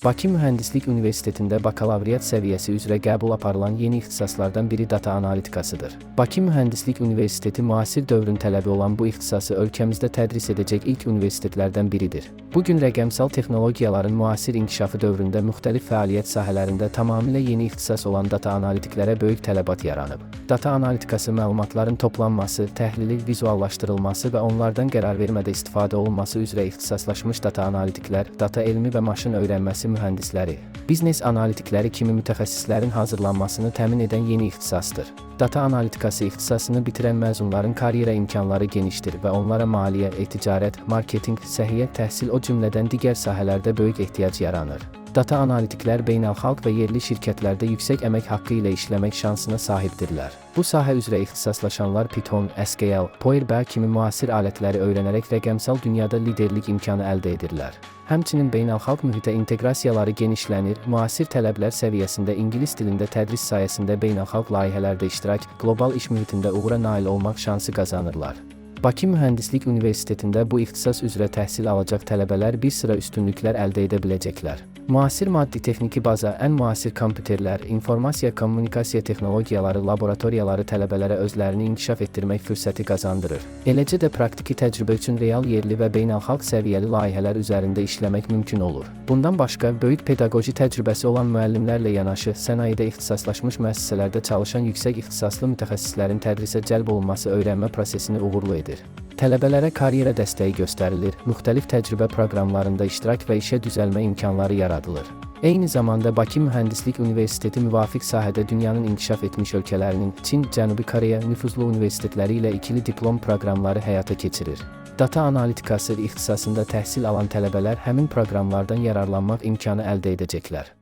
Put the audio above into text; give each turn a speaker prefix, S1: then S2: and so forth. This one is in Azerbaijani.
S1: Bakı Mühəndislik Universitetində bakalavriat səviyyəsi üzrə qəbul aparılan yeni ixtisaslardan biri data analitikasıdır. Bakı Mühəndislik Universiteti müasir dövrün tələbi olan bu ixtisası ölkəmizdə tədris edəcək ilk universitetlərdən biridir. Bugün rəqəmsal texnologiyaların müasir inkişafı dövründə müxtəlif fəaliyyət sahələrində tamamilə yeni ixtisas olan data analitiklərə böyük tələbat yaranıb. Data analitikası məlumatların toplanması, təhlili, vizuallaşdırılması və onlardan qərar vermədə istifadə olunması üzrə ixtisaslaşmış data analitiklər, data elmi və maşın öyrənməsi mühəndisləri, biznes analitikləri kimi mütəxəssislərin hazırlanmasını təmin edən yeni ixtisasdır. Data analitikası ixtisasını bitirən məzunların karyera imkanları genişdir və onlara maliyyə, ticarət, marketinq, səhiyyə, təhsil o cümlədən digər sahələrdə böyük ehtiyac yaranır. Data analitiklər beynəlxalq və yerli şirkətlərdə yüksək əmək haqqı ilə işləmək şansına sahibdirlər. Bu sahə üzrə ixtisaslaşanlar Python, SQL, Power kimi müasir alətləri öyrənərək rəqəmsal dünyada liderlik imkanı əldə edirlər. Həmçinin beynəlxalq mühitə inteqrasiyaları genişlənir, müasir tələblər səviyyəsində ingilis dilində tədris sayəsində beynəlxalq layihələrdə iştirak, qlobal iş mühitində uğura nail olmaq şansı qazanırlar. Bakı Mühəndislik Universitetində bu ixtisas üzrə təhsil alacaq tələbələr bir sıra üstünlüklər əldə edə biləcəklər. Müasir maddi-texniki baza, ən müasir kompüterlər, informasiya-kommunikasiya texnologiyaları, laboratoriyaları tələbələrə özlərini inkişaf etdirmək fürsəti qazandırır. Eləcə də praktiki təcrübə üçün real yerli və beynəlxalq səviyyəli layihələr üzərində işləmək mümkün olur. Bundan başqa, böyük pedaqoji təcrübəsi olan müəllimlərlə yanaşı, sənayedə ixtisaslaşmış müəssisələrdə çalışan yüksək ixtisaslı mütəxəssislərin tədrisə cəlb olunması öyrənmə prosesini uğurlu edir. Tələbələrə karyera dəstəyi göstərilir, müxtəlif təcrübə proqramlarında iştirak və işə düzəlmə imkanları yaradılır. Eyni zamanda Bakı Mühəndislik Universiteti müvafiq sahədə dünyanın inkişaf etmiş ölkələrinin, Çin, Cənubi Koreya nüfuzlu universitetləri ilə ikili diplom proqramları həyata keçirir. Data analitikası ixtisasında təhsil alan tələbələr həmin proqramlardan yararlanmaq imkanı əldə edəcəklər.